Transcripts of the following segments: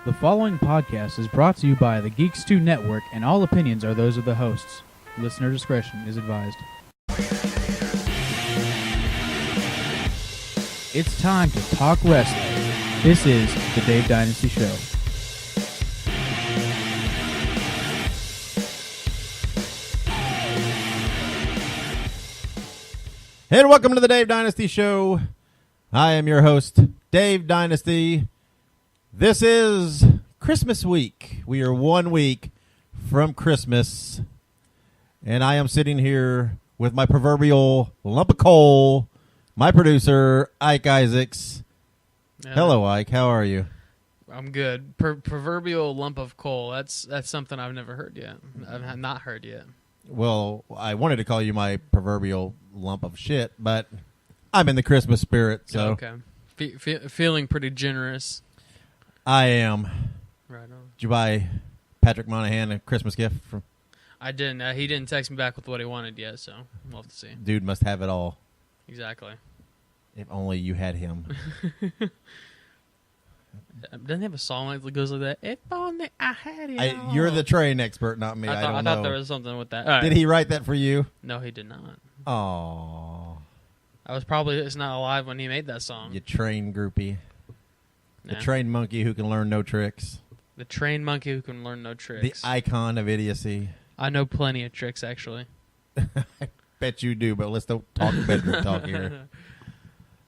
The following podcast is brought to you by the Geeks 2 Network, and all opinions are those of the hosts. Listener discretion is advised. It's time to talk wrestling. This is the Dave Dynasty Show. And welcome to the Dave Dynasty Show. I am your host, Dave Dynasty. This is Christmas week. We are 1 week from Christmas, and I am sitting here with my proverbial lump of coal, my producer, Ike Isaacs. Hello, Ike. How are you? I'm good. Proverbial lump of coal. That's something I've never heard yet. I've not heard yet. Well, I wanted to call you my proverbial lump of shit, but I'm in the Christmas spirit. So okay. Feeling pretty generous. I am. Right on. Did you buy Patrick Monahan a Christmas gift from? I didn't. He didn't text me back with what he wanted yet, so we'll have to see. Dude must have it all. Exactly. If only you had him. Doesn't he have a song that goes like that? If only I had it all. You're the train expert, not me. I don't know. thought there was something with that. Right. Did he write that for you? No, he did not. Oh, I was probably just not alive when he made that song. you train groupie. Nah. The train monkey who can learn no tricks. The train monkey who can learn no tricks. The icon of idiocy. I know plenty of tricks, actually. I bet you do, but let's don't talk bedroom talk here.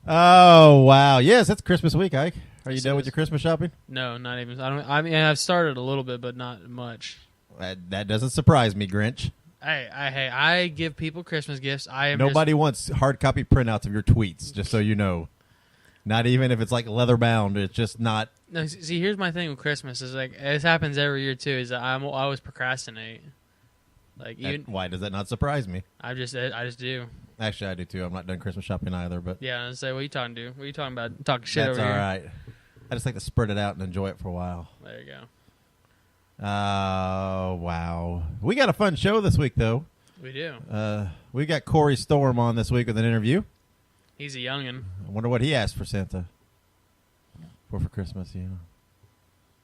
Oh, wow. Yes, that's Christmas week, Ike. Are you done with your Christmas shopping? No, not even. I mean, I've started a little bit, but not much. That doesn't surprise me, Grinch. Hey, I give people Christmas gifts. Nobody wants hard copy printouts of your tweets, just so you know. Not even if it's like leather bound. It's just not. No, see, here's my thing with Christmas. Is like this happens every year too. Is that I always procrastinate. Like why does that not surprise me? I just do. Actually, I do too. I'm not done Christmas shopping either. But yeah, I was say, what are you talking to? What are you talking about? Talking shit that's over all here. right. I just like to spread it out and enjoy it for a while. There you go. Oh, wow. We got a fun show this week, though. We do. We got Corey Storm on this week with an interview. He's a youngin'. I wonder what he asked for Santa for Christmas.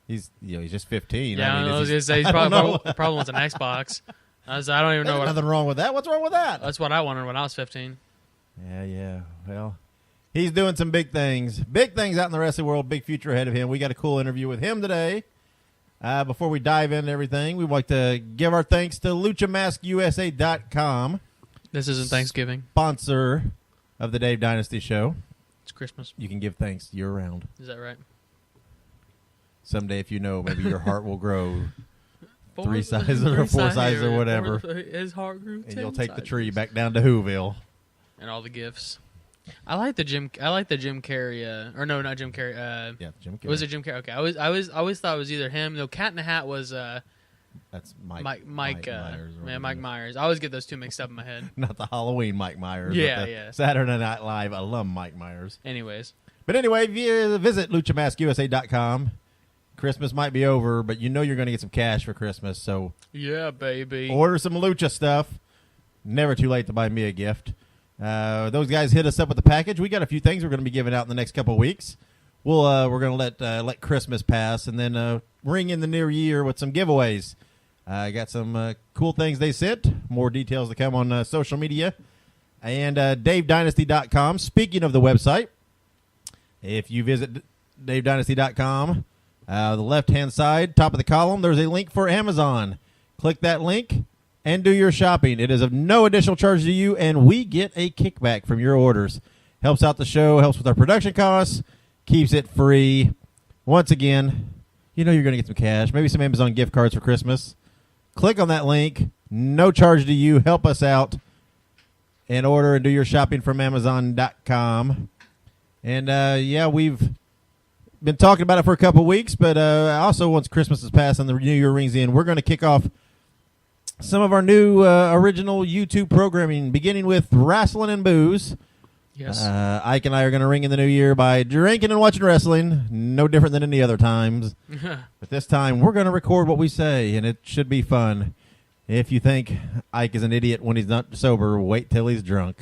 He's just 15. Yeah, I was gonna say he's probably wants an Xbox. I don't even know what. Nothing wrong with that. What's wrong with that? That's what I wanted when I was 15. Yeah. Well, he's doing some big things. Big things out in the wrestling world. Big future ahead of him. We got a cool interview with him today. Before we dive into everything, we'd like to give our thanks to LuchaMaskUSA.com. This isn't Thanksgiving. Sponsor of the Dave Dynasty Show. It's Christmas. You can give thanks year-round. Is that right? Someday, if you know, maybe your heart will grow 3 sizes or 4 sizes or whatever. His heart grew 10 and you'll take sizes. the tree back down to Whoville. And all the gifts. I like the Jim Carrey. Or no, not Jim Carrey. Yeah, Jim Carrey. Was it Jim Carrey? Okay, I always thought it was either him. No, Cat in the Hat was. That's Mike Myers. Mike Myers. I always get those two mixed up in my head. Not the Halloween Mike Myers. Yeah, but the yeah. Saturday Night Live alum Mike Myers. Anyways. But anyway, if you visit LuchaMaskUSA.com, Christmas might be over, but you know you're going to get some cash for Christmas. So yeah, baby. Order some Lucha stuff. Never too late to buy me a gift. Those guys hit us up with the package. We got a few things we're going to be giving out in the next couple of weeks. We're going to let Christmas pass and then ring in the new year with some giveaways. Got some cool things they sent. More details to come on social media. And DaveDynasty.com. Speaking of the website, if you visit DaveDynasty.com, the left-hand side, top of the column, there's a link for Amazon. Click that link and do your shopping. It is of no additional charge to you, and we get a kickback from your orders. Helps out the show, helps with our production costs, keeps it free. Once again, you know you're going to get some cash, maybe some Amazon gift cards for Christmas. Click on that link. No charge to you. Help us out and order and do your shopping from Amazon.com. And, we've been talking about it for a couple weeks, but also once Christmas is past and the new year rings in, we're going to kick off some of our new original YouTube programming, beginning with Wrestling and Booze. Yes. Ike and I are going to ring in the new year by drinking and watching wrestling, no different than any other times. But this time, we're going to record what we say, and it should be fun. If you think Ike is an idiot when he's not sober, wait till he's drunk.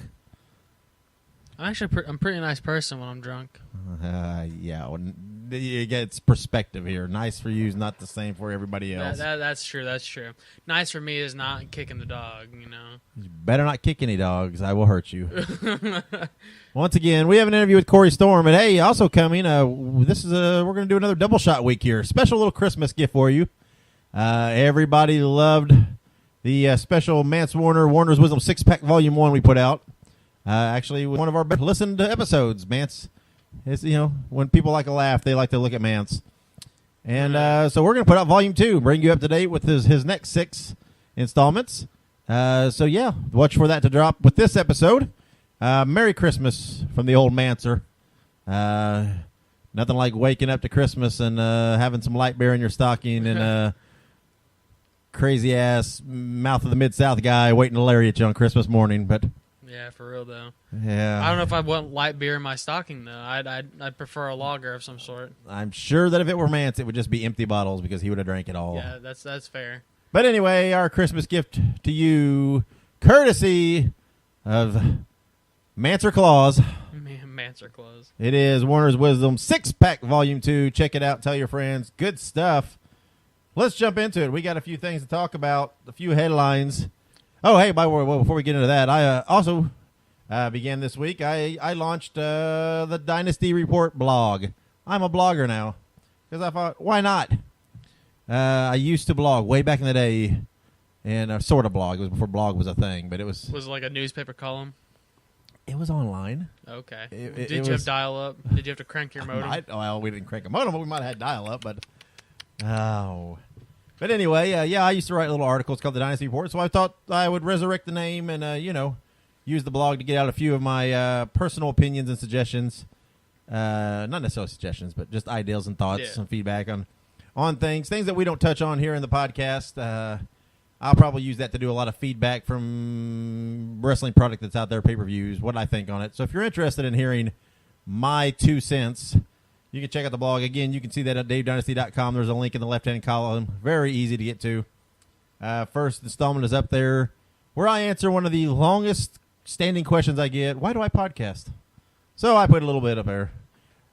I'm a pretty nice person when I'm drunk. Yeah, it's perspective here. Nice for you is not the same for everybody else. That's true. That's true. Nice for me is not kicking the dog. You better not kick any dogs. I will hurt you. Once again, we have an interview with Corey Storm, and hey, also coming. This is we're going to do another double shot week here. Special little Christmas gift for you. Everybody loved the special Mance Warner Warner's Wisdom 6-pack Volume 1 we put out. Actually, one of our best listened episodes. Mance is, when people like to laugh, they like to look at Mance. And so we're going to put out Volume 2, bring you up to date with his next 6 installments. So yeah, watch for that to drop with this episode. Merry Christmas from the old Mancer. Nothing like waking up to Christmas and having some light beer in your stocking and crazy ass mouth of the Mid-South guy waiting to larry at you on Christmas morning. But yeah, for real though. Yeah, I don't know if I'd want light beer in my stocking though. I'd prefer a lager of some sort. I'm sure that if it were Mance, it would just be empty bottles because he would have drank it all. Yeah, that's fair. But anyway, our Christmas gift to you, courtesy of Mancer Claus. Mancer Claus. It is Warner's Wisdom 6-pack Volume 2. Check it out. Tell your friends. Good stuff. Let's jump into it. We got a few things to talk about, a few headlines. Oh, hey, before we get into that, I also began this week. I launched the Dynasty Report blog. I'm a blogger now because I thought, why not? I used to blog way back in the day, and sort of blog. It was before blog was a thing, but it was... Was it like a newspaper column? It was online. Okay. Did you have dial-up? Did you have to crank your modem? Well, we didn't crank a modem, but we might have had dial-up, but... Oh. But anyway, I used to write little articles called the Dynasty Report, so I thought I would resurrect the name and, use the blog to get out a few of my personal opinions and suggestions. Not necessarily suggestions, but just ideas and thoughts and feedback on things that we don't touch on here in the podcast. I'll probably use that to do a lot of feedback from wrestling product that's out there, pay-per-views, what I think on it. So if you're interested in hearing my 2 cents, you can check out the blog. Again, you can see that at davedynasty.com. There's a link in the left-hand column. Very easy to get to. First installment is up there where I answer one of the longest standing questions I get. Why do I podcast? So I put a little bit up there.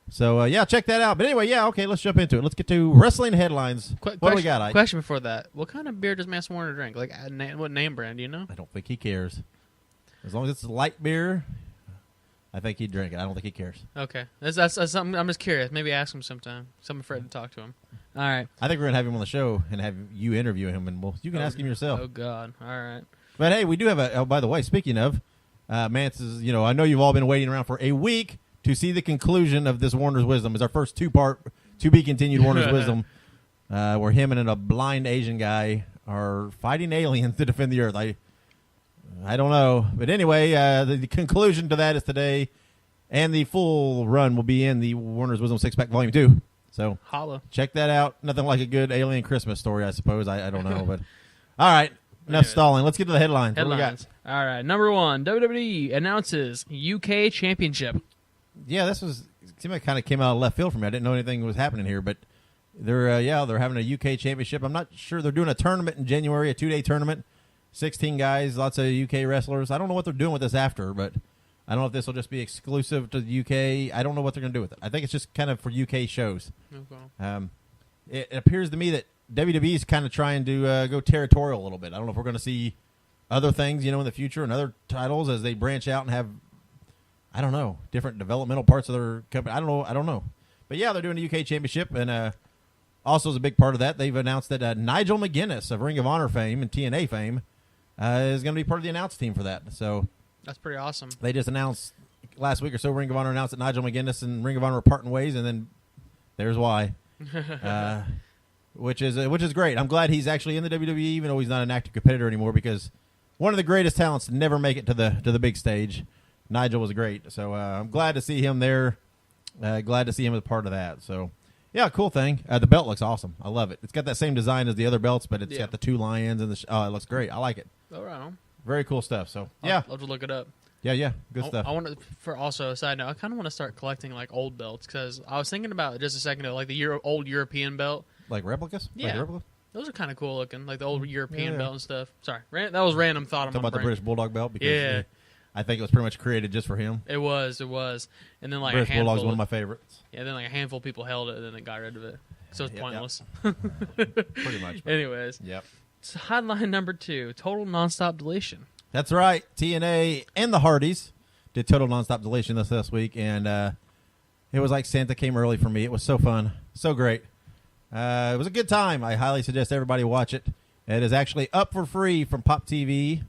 So, check that out. But anyway, okay, let's jump into it. Let's get to wrestling headlines. What do we got, Ike? Question before that. What kind of beer does Mance Warner drink? Like, what name brand, do you know? I don't think he cares. As long as it's light beer, I think he'd drink it. I don't think he cares. Okay. That's something. I'm just curious. Maybe ask him sometime. So I'm afraid to talk to him. All right. I think we're going to have him on the show and have you interview him, and you can ask him yourself. Oh, God. All right. But, hey, we do have by the way, speaking of, Mance is, I know you've all been waiting around for a week to see the conclusion of this Warner's Wisdom. Is our first 2-part, to-be-continued Warner's Wisdom, where him and a blind Asian guy are fighting aliens to defend the Earth. I don't know. But anyway, the conclusion to that is today, and the full run will be in the Warner's Wisdom 6-pack Volume 2. So holla. Check that out. Nothing like a good alien Christmas story, I suppose. I don't know. But all right, enough stalling. Let's get to the headlines. What do we got? All right, number 1, WWE announces UK Championship. Yeah, this seemed like kind of came out of left field for me. I didn't know anything was happening here, but they're having a UK championship. I'm not sure. They're doing a tournament in January, a 2-day tournament, 16 guys, lots of UK wrestlers. I don't know what they're doing with this after, but I don't know if this will just be exclusive to the UK. I don't know what they're going to do with it. I think it's just kind of for UK shows. Okay. It appears to me that WWE is kind of trying to go territorial a little bit. I don't know if we're going to see other things, in the future and other titles as they branch out and have, I don't know, different developmental parts of their company. I don't know. But, yeah, they're doing a UK championship. And also as a big part of that, they've announced that Nigel McGuinness of Ring of Honor fame and TNA fame is going to be part of the announce team for that. So that's pretty awesome. They just announced last week or so, Ring of Honor announced that Nigel McGuinness and Ring of Honor are parting ways, and then there's why. Which is great. I'm glad he's actually in the WWE, even though he's not an active competitor anymore, because one of the greatest talents to never make it to the big stage. Nigel was great, so I'm glad to see him there. Glad to see him as part of that. So, yeah, cool thing. The belt looks awesome. I love it. It's got that same design as the other belts, but it's got the 2 lions and it looks great. I like it. All right. On. Very cool stuff. So, I'll have to look it up. Yeah, good stuff. I want to, for also a side note, I kind of want to start collecting like old belts, because I was thinking about it just a second ago, like the old European belt. Like replicas? Yeah. Like replicas? Those are kind of cool looking, like the old European belt and stuff. Sorry, that was random thought on my brain. About the British Bulldog belt? Because, I think it was pretty much created just for him. It was, and then like British a handful. Bulldog's one of my favorites. Yeah, then like a handful of people held it, and then they got rid of it, so it's Yep, pointless. Pretty much. Anyways, Yep. so headline number 2: total nonstop deletion. That's right. TNA and the Hardys did total nonstop deletion this week, and it was like Santa came early for me. It was so fun, so great. It was a good time. I highly suggest everybody watch it. It is actually up for free from Pop TV.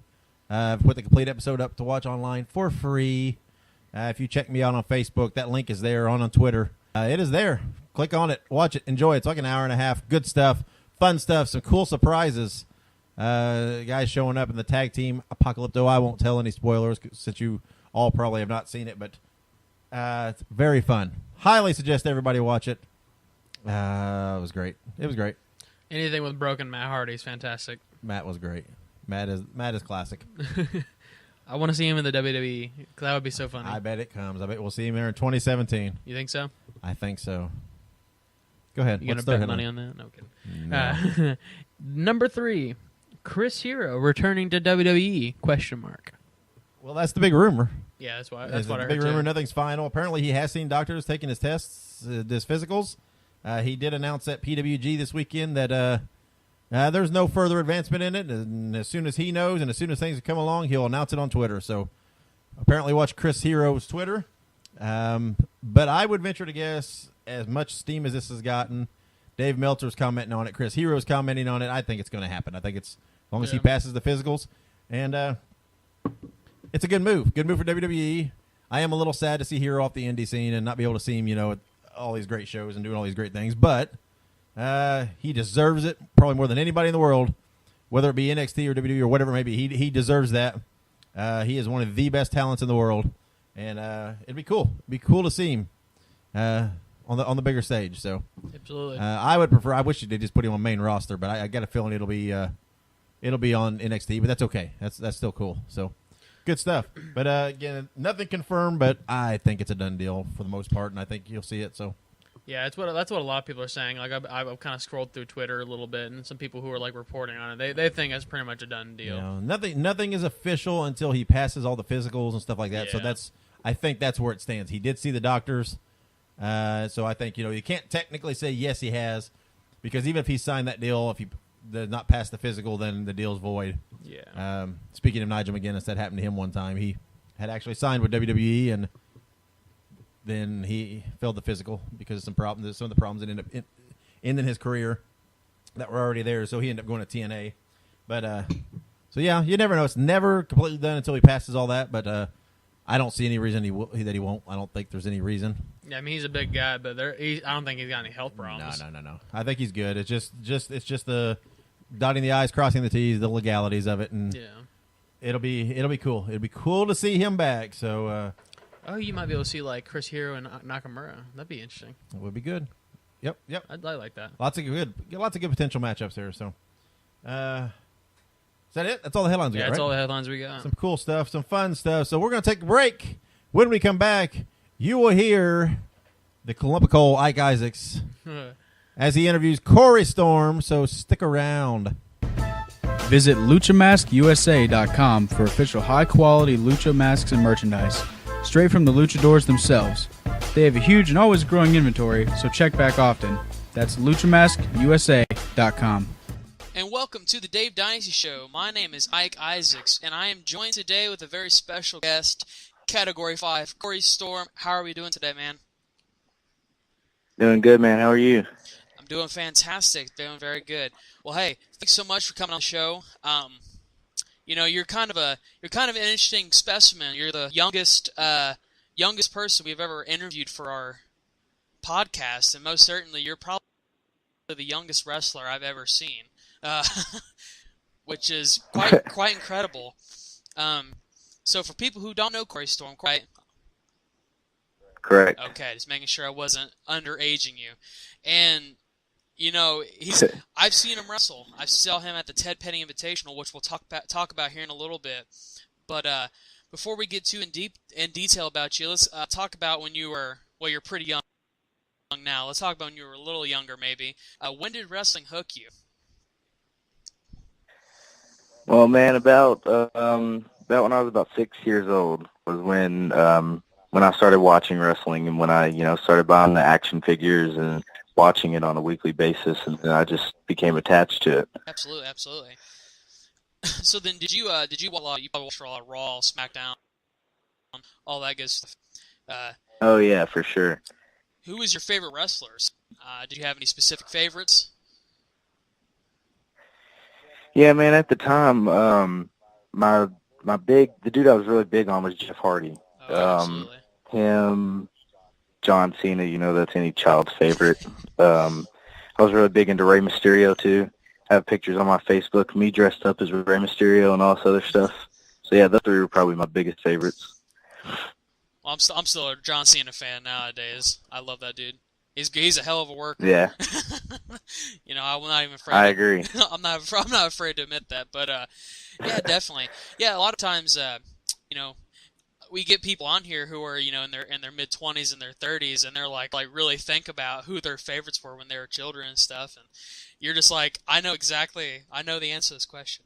I've put the complete episode up to watch online for free. If you check me out on Facebook, that link is there. On Twitter, it is there. Click on it, watch it, enjoy it. It's like an hour and a half. Good stuff, fun stuff, some cool surprises. Guys showing up in the tag team Apocalypto. I won't tell any spoilers since you all probably have not seen it, but it's very fun. Highly suggest everybody watch it. It was great. It was great. Anything with broken Matt Hardy is fantastic. Matt was great. Matt is classic. I want to see him in the WWE because that would be so funny. I bet it comes. I bet we'll see him there in 2017. You think so? I think so. Go ahead. You gonna bet money on that? No kidding. No. Number 3, Chris Hero returning to WWE? ? Well, that's the big rumor. Yeah, that's what I The heard big rumor. too. Nothing's final. Apparently, he has seen doctors taking his tests, his physicals. He did announce at PWG this weekend that there's no further advancement in it. And as soon as he knows and as soon as things come along, he'll announce it on Twitter. So apparently watch Chris Hero's Twitter. But I would venture to guess, as much steam as this has gotten, Dave Meltzer's commenting on it, Chris Hero's commenting on it, I think it's going to happen. I think it's as long as he passes the physicals. And it's a good move. Good move for WWE. I am a little sad to see Hero off the indie scene and not be able to see him, at all these great shows and doing all these great things. But he deserves it probably more than anybody in the world, whether it be NXT or WWE or whatever it may be. He deserves that. He is one of the best talents in the world, and it'd be cool. It'd be cool to see him on the bigger stage. So Absolutely. I would prefer. I wish they just put him on main roster, but I got a feeling it'll be on NXT. But that's okay. That's still cool. So good stuff. But again, nothing confirmed, but I think it's a done deal for the most part, and I think you'll see it. So. Yeah, that's what a lot of people are saying. Like I've kind of scrolled through Twitter a little bit, and some people who are like reporting on it, they think it's pretty much a done deal. Nothing is official until he passes all the physicals and stuff like that. Yeah. So I think that's where it stands. He did see the doctors, so I think you can't technically say yes he has, because even if he signed that deal, if he does not pass the physical, then the deal's void. Yeah. Speaking of Nigel McGuinness, that happened to him one time. He had actually signed with WWE and. Then he failed the physical because of some of the problems that ended up ending his career that were already there. So he ended up going to TNA. But so yeah, you never know. It's never completely done until he passes all that. But I don't see any reason that he won't. I don't think there's any reason. Yeah, I mean he's a big guy, but I don't think he's got any health problems. No. I think he's good. It's just the dotting the I's, crossing the T's, the legalities of it, and Yeah. it'll be cool. It'll be cool to see him back. So. Oh, you might be able to see like Chris Hero and Nakamura. That'd be interesting. It would be good. Yep. I like that. Lots of good potential matchups there. So, is that it? That's all the headlines we got, That's right? all the headlines we got. Some cool stuff, some fun stuff. So we're going to take a break. When we come back, you will hear the Columbical Ike Isaacs as he interviews Corey Storm. So stick around. Visit LuchaMaskUSA.com for official high-quality Lucha masks and merchandise, straight from the luchadors themselves. They have a huge and always growing inventory, so check back often. That's LuchaMaskUSA.com. And welcome to the Dave Dynasty Show. My name is Ike Isaacs, and I am joined today with a very special guest, Category 5, Corey Storm. How are we doing today, man? Doing good, man. How are you? I'm doing fantastic. Doing very good. Well, hey, thanks so much for coming on the show. You're kind of an interesting specimen. You're the youngest person we've ever interviewed for our podcast, and most certainly you're probably the youngest wrestler I've ever seen, which is quite incredible. So for people who don't know Corey Storm, right? Correct. Okay, just making sure I wasn't underaging you. And I've seen him wrestle. I saw him at the Ted Petty Invitational, which we'll talk about here in a little bit. But before we get too in detail about you, let's talk about when you were. Well, you're pretty young now. Let's talk about when you were a little younger, maybe. When did wrestling hook you? Well, man, about about when I was about 6 years old was when I started watching wrestling, and when I started buying the action figures and watching it on a weekly basis, and then I just became attached to it. Absolutely, absolutely. So then, did you watch a lot of Raw, SmackDown, all that good stuff? Oh yeah, for sure. Who was your favorite wrestlers? Did you have any specific favorites? Yeah, man. At the time, the dude I was really big on was Jeff Hardy. Oh, absolutely. Him, John Cena. That's any child's favorite. I was really big into Rey Mysterio too. I have pictures on my Facebook, me dressed up as Rey Mysterio and all this other stuff. So yeah, those three were probably my biggest favorites. Well, I'm still a John Cena fan nowadays. I love that dude. He's a hell of a worker. Yeah. I'm not even afraid. I agree. I'm not afraid to admit that. But yeah, definitely. Yeah, a lot of times, we get people on here who are in their mid-20s and their 30s, and they're like really think about who their favorites were when they were children and stuff, and you're just like, I know the answer to this question.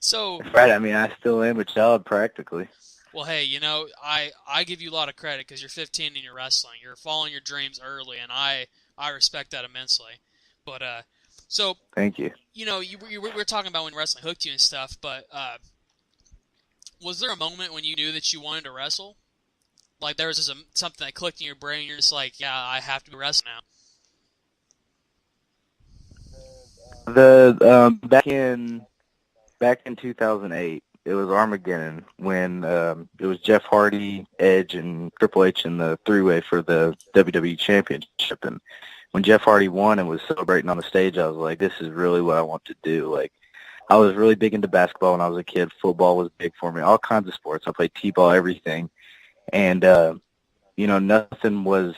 So right. I mean, I still am a child practically. well, hey, I give you a lot of credit because you're 15 and you're wrestling. You're following your dreams early, and I respect that immensely. But so thank you. We were talking about when wrestling hooked you and stuff, but was there a moment when you knew that you wanted to wrestle? Like there was just something that clicked in your brain, and you're just like, yeah, I have to be wrestling now. Back in 2008, it was Armageddon when it was Jeff Hardy, Edge, and Triple H in the three-way for the WWE Championship. And when Jeff Hardy won and was celebrating on the stage, I was like, this is really what I want to do. Like, I was really big into basketball when I was a kid. Football was big for me. All kinds of sports. I played t-ball, everything. And, nothing was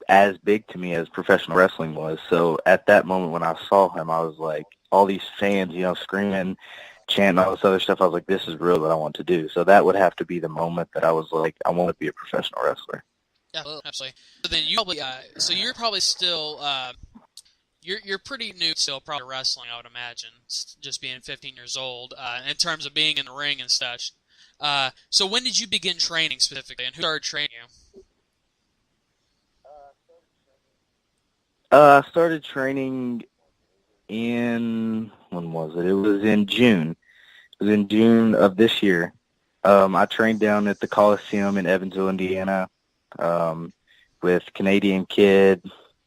as big to me as professional wrestling was. So at that moment when I saw him, I was like, all these fans, screaming, chanting, all this other stuff, I was like, this is really what I want to do. So that would have to be the moment that I was like, I want to be a professional wrestler. Yeah, absolutely. So then you probably, you're probably still, you're pretty new still, probably to wrestling, I would imagine, just being 15 years old, in terms of being in the ring and such. So when did you begin training specifically, and who started training you? I started training when was it? It was in June. It was in June of this year. I trained down at the Coliseum in Evansville, Indiana, with Canadian Kid.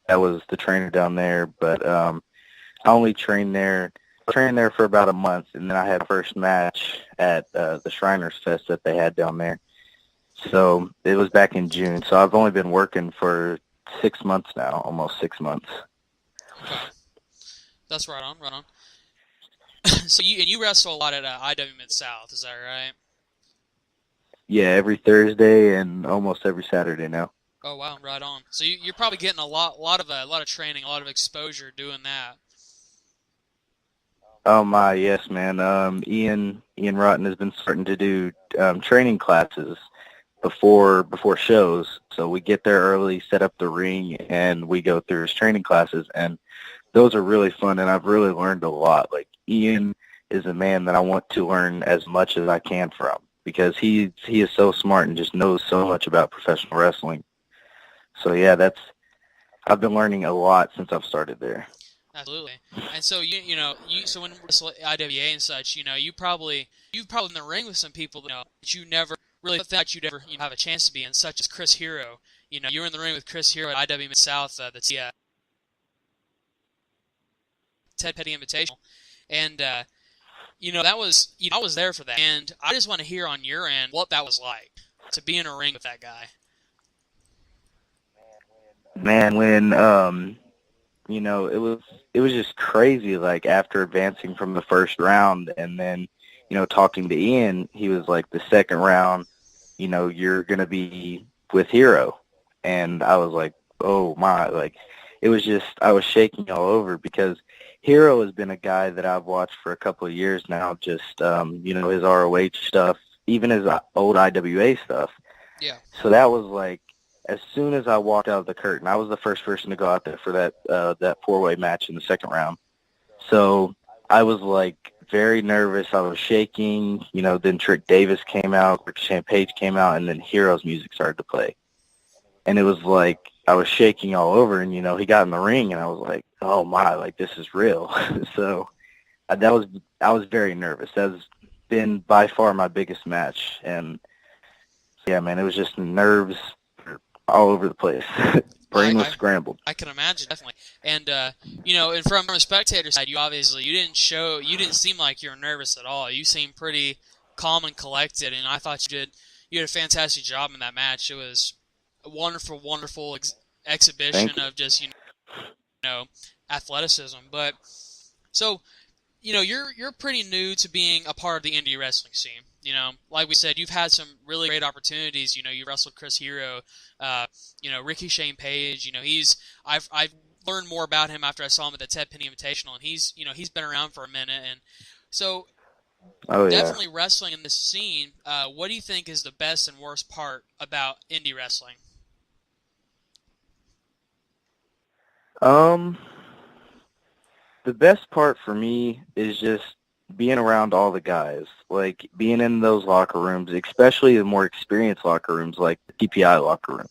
That was the trainer down there, but I only trained there for about a month, and then I had first match at the Shriners Fest that they had down there. So it was back in June. So I've only been working for 6 months now, almost 6 months. Okay. That's right on. So you wrestle a lot at IW Mid-South, is that right? Yeah, every Thursday and almost every Saturday now. Oh wow, right on. So you're probably getting a lot of training, a lot of exposure doing that. Oh my, yes, man. Ian Rotten has been starting to do training classes before shows. So we get there early, set up the ring, and we go through his training classes, and those are really fun, and I've really learned a lot. Like, Ian is a man that I want to learn as much as I can from, because he is so smart and just knows so much about professional wrestling. So yeah, I've been learning a lot since I've started there. Absolutely. And so so when you wrestle IWA and such, you've probably in the ring with some people that you never really thought you'd ever have a chance to be in, such as Chris Hero. You were in the ring with Chris Hero at IW Mid-South, that's Ted Petty Invitational, and that was I was there for that, and I just want to hear on your end what that was like to be in a ring with that guy. Man, when it was just crazy. Like, after advancing from the first round, and then talking to Ian, he was like, the second round, you're gonna be with Hero, and I was like, oh my, like, it was just, I was shaking all over, because Hero has been a guy that I've watched for a couple of years now, just his ROH stuff, even his old IWA stuff. Yeah. So that was like, as soon as I walked out of the curtain, I was the first person to go out there for that four-way match in the second round. So I was like very nervous. I was shaking. Then Trick Davis came out, Rick Page came out, and then Hero's music started to play. And it was like I was shaking all over, and, he got in the ring, and I was like, oh, my, like, this is real. So I was very nervous. That's been by far my biggest match. And, yeah, man, it was just nerves all over the place. Brain was scrambled. I can imagine, definitely. And and from a spectator side, you didn't seem like you were nervous at all. You seemed pretty calm and collected, and I thought you did a fantastic job in that match. It was a wonderful, wonderful exhibition of just athleticism. But so you're pretty new to being a part of the indie wrestling scene. Like we said, you've had some really great opportunities. You wrestled Chris Hero, Ricky Shane Page. I've learned more about him after I saw him at the Ted Penny Invitational, and he's been around for a minute, and so definitely wrestling in this scene. What do you think is the best and worst part about indie wrestling? The best part for me is just being around all the guys, like being in those locker rooms, especially the more experienced locker rooms, like the TPI locker room.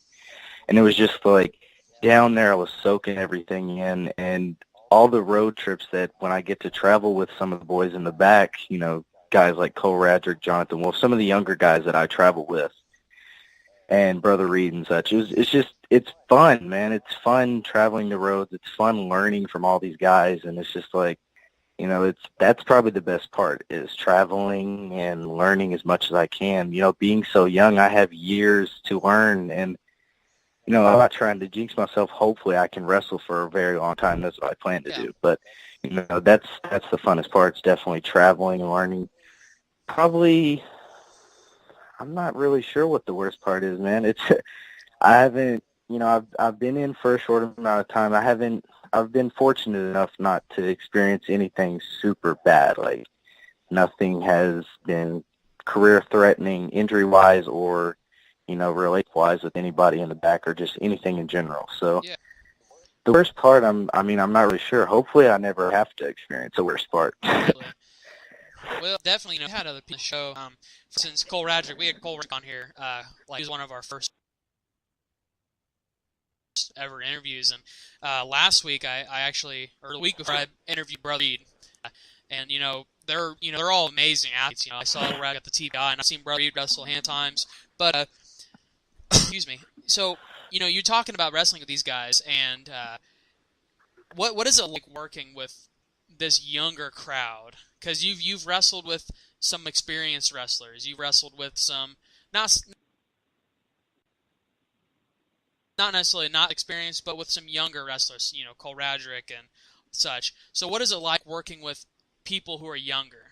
And it was just like down there, I was soaking everything in, and all the road trips that when I get to travel with some of the boys in the back, guys like Cole Radrick, Jonathan Wolf, some of the younger guys that I travel with, and Brother Reed and such. It's fun, man. It's fun traveling the roads. It's fun learning from all these guys, and it's just like, that's probably the best part, is traveling and learning as much as I can. Being so young, I have years to learn, and, I'm not trying to jinx myself. Hopefully I can wrestle for a very long time. That's what I plan to do. But, that's the funnest part. It's definitely traveling and learning. Probably, I'm not really sure what the worst part is, man. I haven't, I've been in for a short amount of time. I've been fortunate enough not to experience anything super bad. Like, nothing has been career-threatening injury-wise or, relationship-wise with anybody in the back or just anything in general. So the worst part, I'm not really sure. Hopefully I never have to experience the worst part. Well, definitely, had other people on the show. Since Cole Radrick, we had Cole Radrick on here. He was one of our first ever interviews, and last week or the week before, I interviewed Brother Reed, and they're all amazing athletes. I saw Radrick at the TPI, and I've seen Brother Reed wrestle hand times, but excuse me. So you're talking about wrestling with these guys, and what is it like working with this younger crowd? Because you've wrestled with some experienced wrestlers, you've wrestled with some not necessarily not experienced, but with some younger wrestlers, Cole Radrick and such. So what is it like working with people who are younger?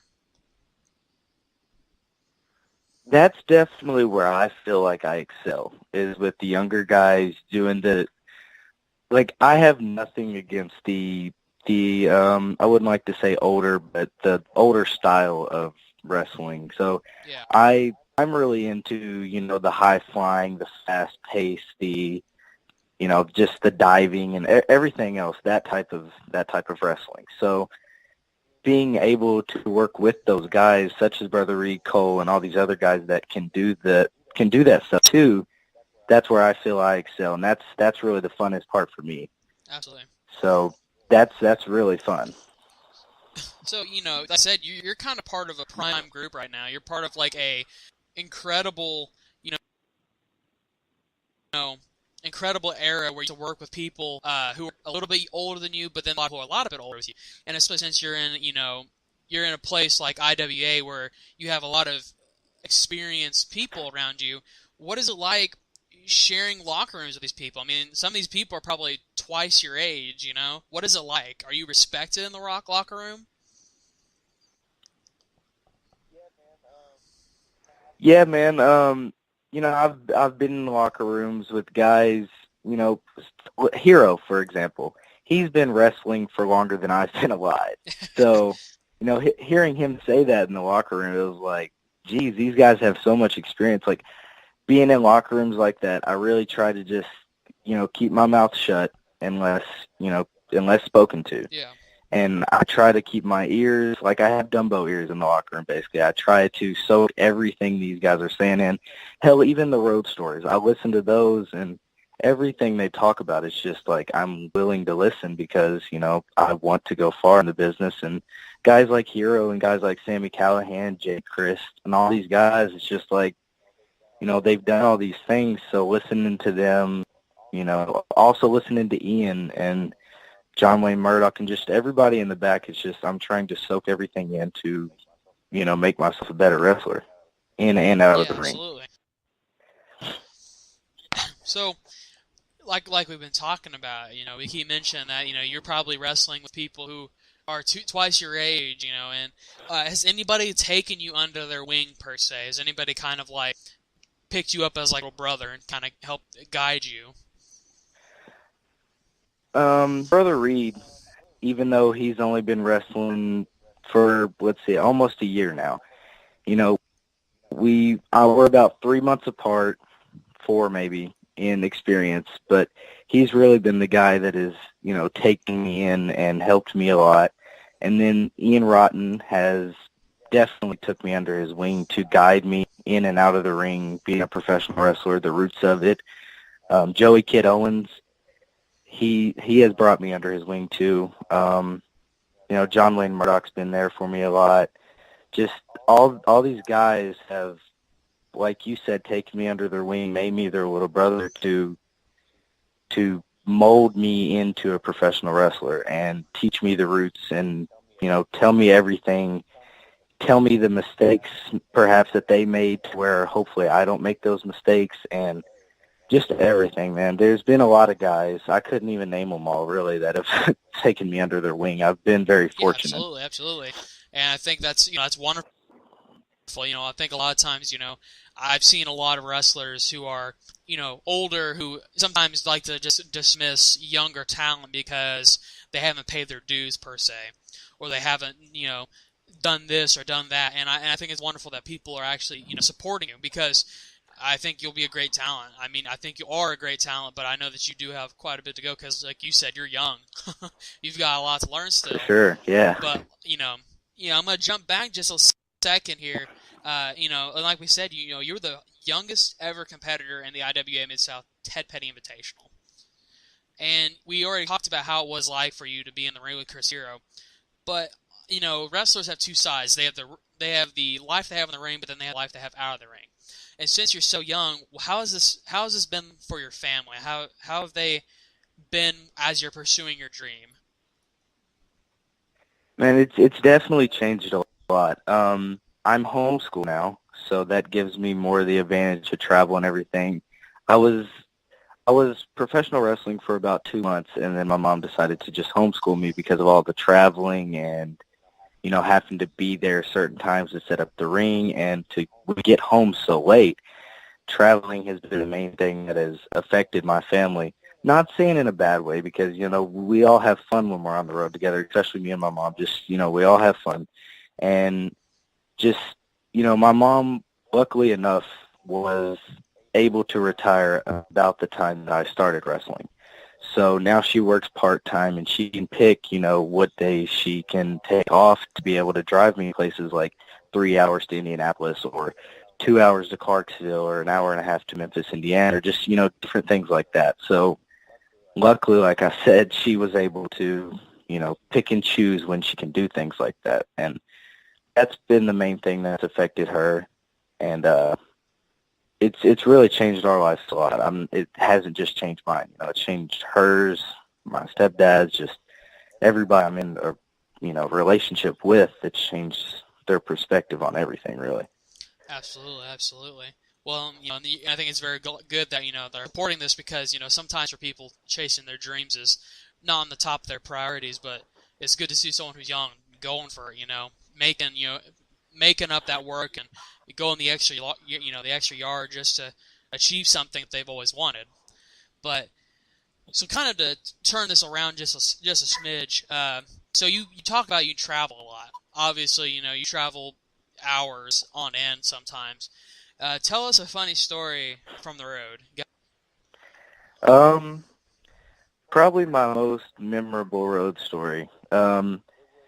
That's definitely where I feel like I excel, is with the younger guys doing I have nothing against the I wouldn't like to say older, but the older style of wrestling. So I'm really into, the high flying, the fast pace, the just the diving and everything else, that type of wrestling. So being able to work with those guys such as Brother Reed, Cole, and all these other guys that can do that stuff too, that's where I feel I excel, and that's really the funnest part for me. Absolutely. So that's really fun. So, like I said, you're kind of part of a prime group right now. You're part of like a incredible, incredible era where you get to work with people who are a little bit older than you, but then a lot who are a lot bit older with you. And especially since you're in a place like IWA where you have a lot of experienced people around you. What is it like sharing locker rooms with these people? I mean, some of these people are probably twice your age, What is it like? Are you respected in the locker room? Yeah, man. I've been in locker rooms with guys, Hero, for example. He's been wrestling for longer than I've been alive. So, hearing him say that in the locker room, it was like, geez, these guys have so much experience. Like, being in locker rooms like that, I really try to just, keep my mouth shut unless spoken to. Yeah. and I try to keep my ears, like I have Dumbo ears in the locker room, basically. I try to soak everything these guys are saying in. Hell, even the road stories. I listen to those, and everything they talk about is just like I'm willing to listen because, I want to go far in the business. And guys like Hero and guys like Sammy Callahan, Jay Christ, and all these guys, it's just like, they've done all these things. So listening to them, also listening to Ian and John Wayne Murdoch and just everybody in the back, it's just I'm trying to soak everything in to, make myself a better wrestler in and out of the ring. Absolutely. So, like we've been talking about, we keep mentioning that, you're probably wrestling with people who are twice your age, and has anybody taken you under their wing, per se? Has anybody kind of, like, picked you up as, like, a little brother and kind of helped guide you? Brother Reed, even though he's only been wrestling for, almost a year now, we're about 3 months apart, 4 maybe, in experience, but he's really been the guy that is, taking me in and helped me a lot. And then Ian Rotten has definitely took me under his wing to guide me in and out of the ring, being a professional wrestler, the roots of it. Joey Kid Owens, he has brought me under his wing too. John Wayne Murdoch's been there for me a lot. Just all these guys have, like you said, taken me under their wing, made me their little brother to mold me into a professional wrestler and teach me the roots and, tell me everything, tell me the mistakes perhaps that they made to where hopefully I don't make those mistakes, and just everything, man. There's been a lot of guys, I couldn't even name them all really, that have taken me under their wing. I've been very fortunate. Yeah, absolutely. And I think that's, that's wonderful. I think a lot of times, I've seen a lot of wrestlers who are, older, who sometimes like to just dismiss younger talent because they haven't paid their dues, per se, or they haven't, done this or done that. And I think it's wonderful that people are actually, supporting you, because I think you'll be a great talent. I mean, I think you are a great talent, but I know that you do have quite a bit to go because, like you said, you're young. You've got a lot to learn still. For sure, yeah. But, I'm going to jump back just a second here. And like we said, you're the youngest ever competitor in the IWA Mid-South Ted Petty Invitational. And we already talked about how it was like for you to be in the ring with Chris Hero. But, wrestlers have two sides. They have the life they have in the ring, but then they have the life they have out of the ring. And since you're so young, how has this been for your family? How have they been as you're pursuing your dream? Man, it's definitely changed a lot. I'm homeschooled now, so that gives me more of the advantage to travel and everything. I was professional wrestling for about 2 months, and then my mom decided to just homeschool me because of all the traveling and, having to be there certain times to set up the ring and to get home so late. Traveling has been the main thing that has affected my family. Not saying in a bad way, because, we all have fun when we're on the road together, especially me and my mom. Just, we all have fun. And just, my mom, luckily enough, was able to retire about the time that I started wrestling. So now she works part-time, and she can pick, what days she can take off to be able to drive me places like 3 hours to Indianapolis, or 2 hours to Clarksville, or an hour and a half to Memphis, Indiana, or just, different things like that. So luckily, like I said, she was able to, pick and choose when she can do things like that. And that's been the main thing that's affected her. And it's really changed our lives a lot. It hasn't just changed mine. It's changed hers, my stepdad's, just everybody I'm in a relationship with. It's changed their perspective on everything, really. Absolutely. Well, I think it's very good that, they're supporting this, because, sometimes for people, chasing their dreams is not on the top of their priorities, but it's good to see someone who's young going for it, making up that work and going the extra yard just to achieve something that they've always wanted. But so kind of to turn this around just a smidge, so you talk about you travel a lot. Obviously, you travel hours on end sometimes. Tell us a funny story from the road. probably my most memorable road story.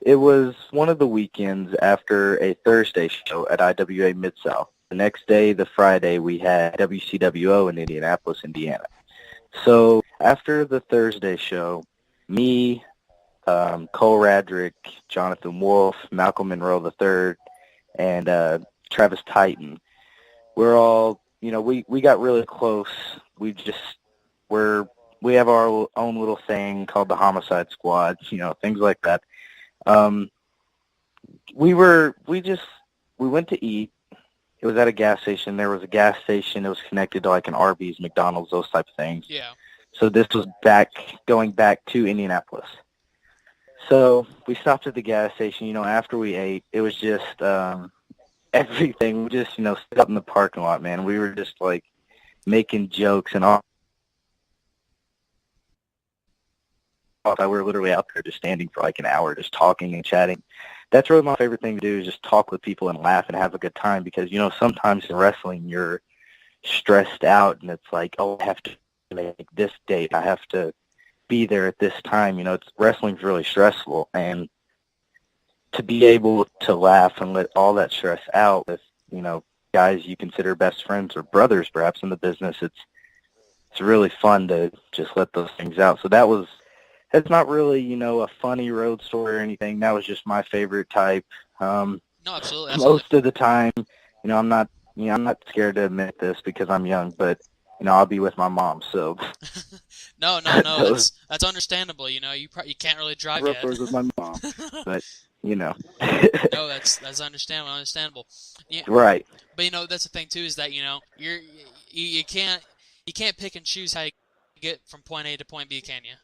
It was one of the weekends after a Thursday show at IWA Mid-South. The next day, the Friday, we had WCWO in Indianapolis, Indiana. So after the Thursday show, me, Cole Radrick, Jonathan Wolf, Malcolm Monroe III, and Travis Titan, we're all, we got really close. We have our own little thing called the Homicide Squad, things like that. We went to eat. It was at a gas station. There was a gas station that was connected to like an Arby's, McDonald's, those type of things. Yeah. So this was going back to Indianapolis. So we stopped at the gas station. After we ate, it was just everything. We just, stood up in the parking lot, man. We were just like making jokes and all. We were literally out there just standing for like an hour, just talking and chatting. That's really my favorite thing to do, is just talk with people and laugh and have a good time, because, sometimes in wrestling you're stressed out and it's like, oh, I have to make this date. I have to be there at this time. Wrestling's really stressful, and to be able to laugh and let all that stress out with, guys you consider best friends or brothers perhaps in the business, it's really fun to just let those things out. So it's not really, a funny road story or anything. That was just my favorite type. No, absolutely. Most of the time, I'm not scared to admit this because I'm young, but, I'll be with my mom, so. No. That's understandable. You can't really drive yet. With my mom, but, No, that's understandable. Yeah, right. But, that's the thing, too, is that, you can't pick and choose how you get from point A to point B, can you?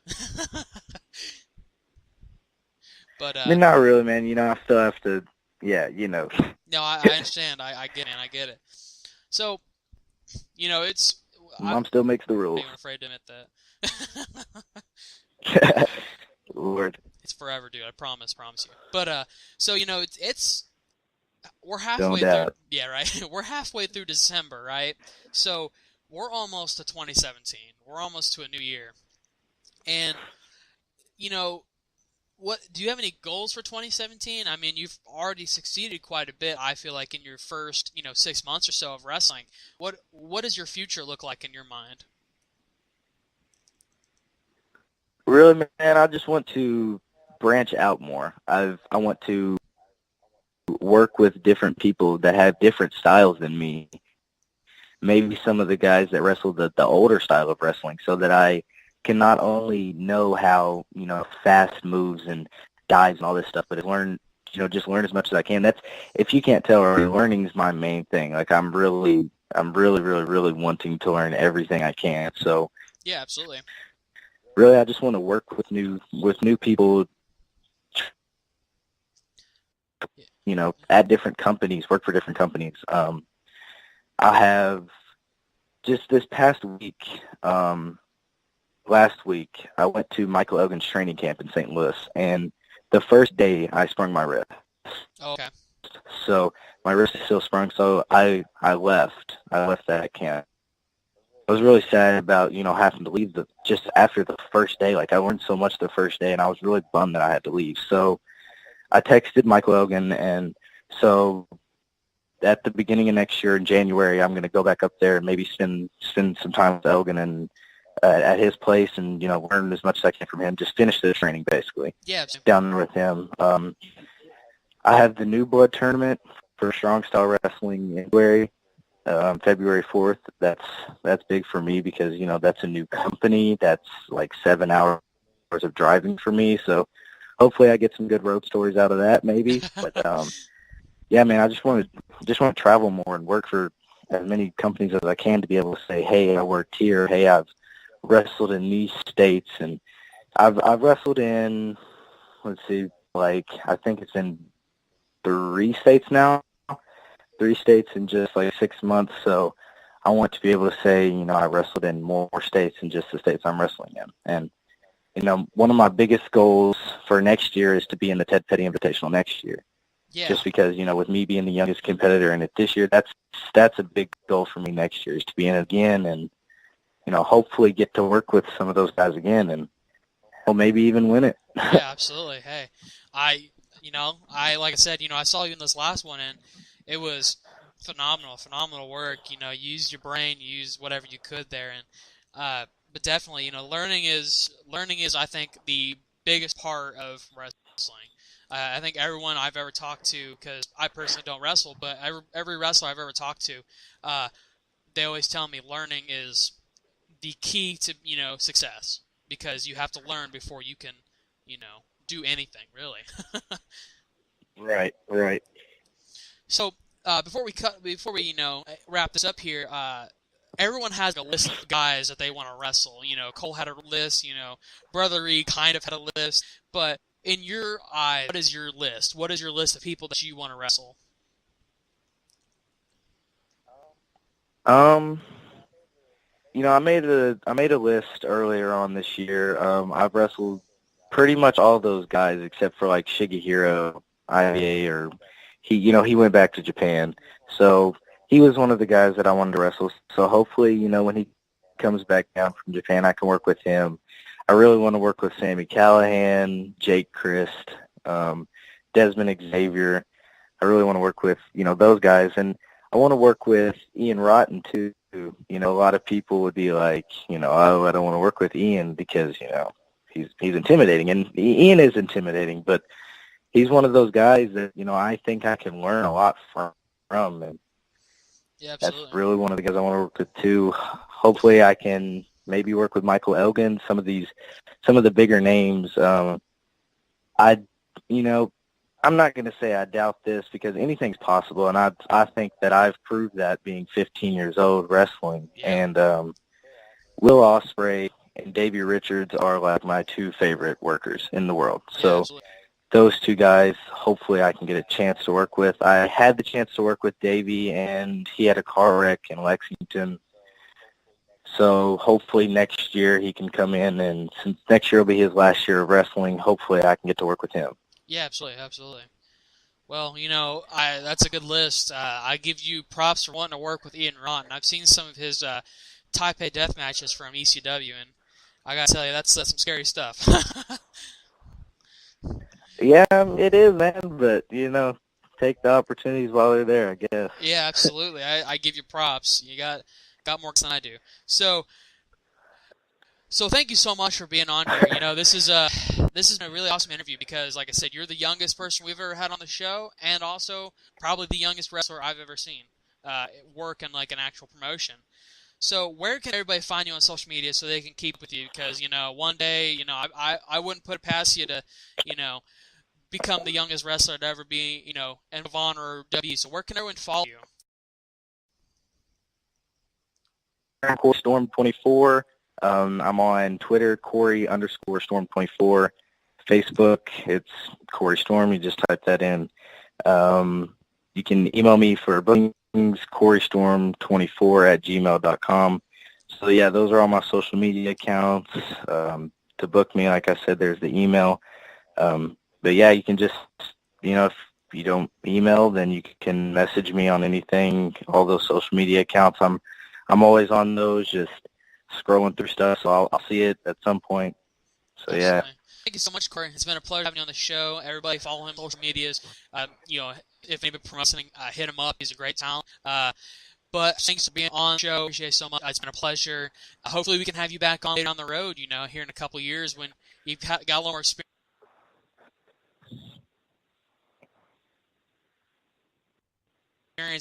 But not really, man. I still have to. Yeah, No, I understand. I get it. So, it's. Mom still makes the rules. I'm even afraid to admit that. Lord. It's forever, dude. I promise you. But so it's we're halfway Don't through. doubt. Yeah, right. We're halfway through December, right? So. We're almost to 2017. We're almost to a new year. And, what do you have any goals for 2017? I mean, you've already succeeded quite a bit, I feel like, in your first, 6 months or so of wrestling. What does your future look like in your mind? Really, man, I just want to branch out more. I want to work with different people that have different styles than me. Maybe some of the guys that wrestle the older style of wrestling, so that I can not only know how, fast moves and dives and all this stuff, but just learn as much as I can. That's, if you can't tell, learning is my main thing. Like, I'm really, really wanting to learn everything I can. So yeah, absolutely. Really, I just want to work with new people, at different companies, work for different companies. I have just this past week, last week, I went to Michael Elgin's training camp in St. Louis, and the first day I sprung my wrist. Oh, okay. So my wrist is still sprung, so I left that camp. I was really sad about, having to leave just after the first day. Like, I learned so much the first day, and I was really bummed that I had to leave. So I texted Michael Elgin, and so at the beginning of next year in January, I'm going to go back up there and maybe spend some time with Elgin and at his place, and learn as much as I can from him. Just finish the training, basically. Yeah. Down there with him. I have the New Blood tournament for Strong Style Wrestling in February, February 4th. That's big for me because that's a new company. That's like 7 hours of driving for me. So hopefully I get some good road stories out of that, maybe. But yeah, man, I just want to travel more and work for as many companies as I can to be able to say, hey, I worked here. Hey, I've wrestled in these states, and I've wrestled in, let's see, like, I think it's in 3 states now, 3 states in just like 6 months. So I want to be able to say, I wrestled in more states than just the states I'm wrestling in. And, one of my biggest goals for next year is to be in the Ted Petty Invitational next year. Yeah. Just because, with me being the youngest competitor in it this year, that's a big goal for me next year, is to be in it again and, hopefully get to work with some of those guys again. And or maybe even win it. Yeah, absolutely. Hey, like I said, I saw you in this last one, and it was phenomenal work. You use your brain, use whatever you could there, and but definitely, learning is I think the biggest part of wrestling. I think everyone I've ever talked to, because I personally don't wrestle, but every wrestler I've ever talked to, they always tell me learning is the key to success, because you have to learn before you can do anything really. Right. So before we wrap this up here, everyone has a list of guys that they want to wrestle. Cole had a list. Brother E kind of had a list. But in your eyes, what is your list? What is your list of people that you want to wrestle? I made a list earlier on this year. I've wrestled pretty much all those guys except for like Shigehiro IVA, or he went back to Japan. So he was one of the guys that I wanted to wrestle. So hopefully, when he comes back down from Japan, I can work with him. I really want to work with Sami Callihan, Jake Christ, Desmond Xavier. I really want to work with, those guys. And I want to work with Ian Rotten too. A lot of people would be like, oh, I don't want to work with Ian because, he's intimidating. And Ian is intimidating, but he's one of those guys that, I think I can learn a lot from. And yeah, absolutely. That's really one of the guys I want to work with too. Hopefully I can maybe work with Michael Elgin, some of the bigger names. I'm not going to say I doubt this, because anything's possible, and I think that I've proved that being 15 years old wrestling. Yeah. And Will Ospreay and Davey Richards are like my two favorite workers in the world. So absolutely. Those two guys, hopefully I can get a chance to work with. I had the chance to work with Davey, and he had a car wreck in Lexington. So hopefully next year he can come in, and since next year will be his last year of wrestling, hopefully I can get to work with him. Yeah, absolutely. Well, that's a good list. I give you props for wanting to work with Ian Rotten. I've seen some of his Taipei death matches from ECW, and I gotta tell you, that's some scary stuff. Yeah, it is, man. But take the opportunities while they're there, I guess. Yeah, absolutely. I give you props. You got more than I do. So thank you so much for being on here. This is a really awesome interview, because, like I said, you're the youngest person we've ever had on the show, and also probably the youngest wrestler I've ever seen work in like an actual promotion. So where can everybody find you on social media so they can keep with you? Because one day, I wouldn't put it past you to, become the youngest wrestler to ever be, in Vaughn or W. So where can everyone follow you? Storm24. I'm on Twitter, Corey_Storm24. Facebook, it's Corey Storm. You just type that in. You can email me for bookings, CoreyStorm24@gmail.com. So, yeah, those are all my social media accounts. To book me, like I said, there's the email. But, yeah, you can just, if you don't email, then you can message me on anything, all those social media accounts. I'm always on those, just scrolling through stuff, so I'll see it at some point. So, yeah. Thank you so much, Corey. It's been a pleasure having you on the show. Everybody follow him on social medias. If anybody promotes something, hit him up. He's a great talent. But thanks for being on the show. Appreciate it so much. It's been a pleasure. Hopefully we can have you back on the road, here in a couple of years when you've got a little more experience.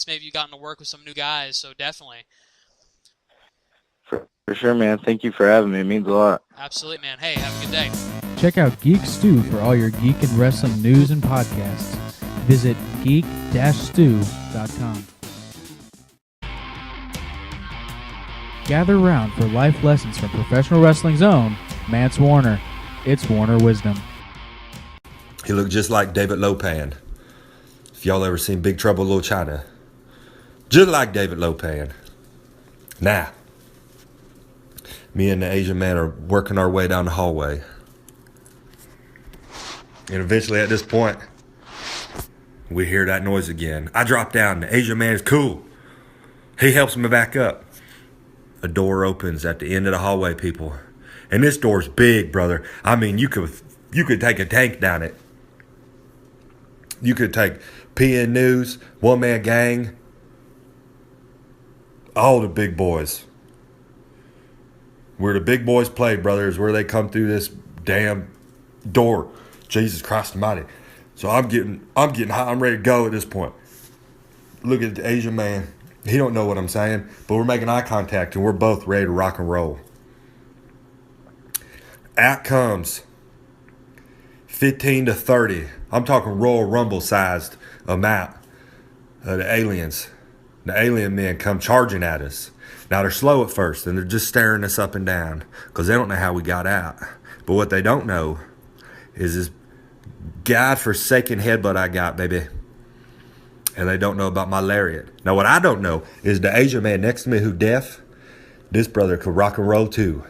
Maybe you've gotten to work with some new guys, so definitely. For sure, man. Thank you for having me. It means a lot. Absolutely, man. Hey, have a good day. Check out Geek Stew for all your geek and wrestling news and podcasts. Visit geek-stew.com. Gather round for life lessons from professional wrestling's own Mance Warner. It's Warner Wisdom. He looked just like David Lopan. If y'all ever seen Big Trouble in Little China, just like David Lopan. Now, me and the Asian man are working our way down the hallway. And eventually at this point, we hear that noise again. I drop down. The Asian man is cool. He helps me back up. A door opens at the end of the hallway, people. And this door's big, brother. I mean, you could take a tank down it. You could take PN News, One Man Gang, all the big boys. Where the big boys play, brother, is where they come through this damn door. Jesus Christ Almighty. So I'm getting high. I'm ready to go at this point. Look at the Asian man. He don't know what I'm saying, but we're making eye contact and we're both ready to rock and roll. Out comes 15 to 30. I'm talking Royal Rumble sized amount of the aliens. The alien men come charging at us. Now they're slow at first and they're just staring us up and down because they don't know how we got out. But what they don't know is this God-forsaken headbutt I got, baby. And they don't know about my lariat. Now what I don't know is the Asian man next to me who deaf, this brother could rock and roll too.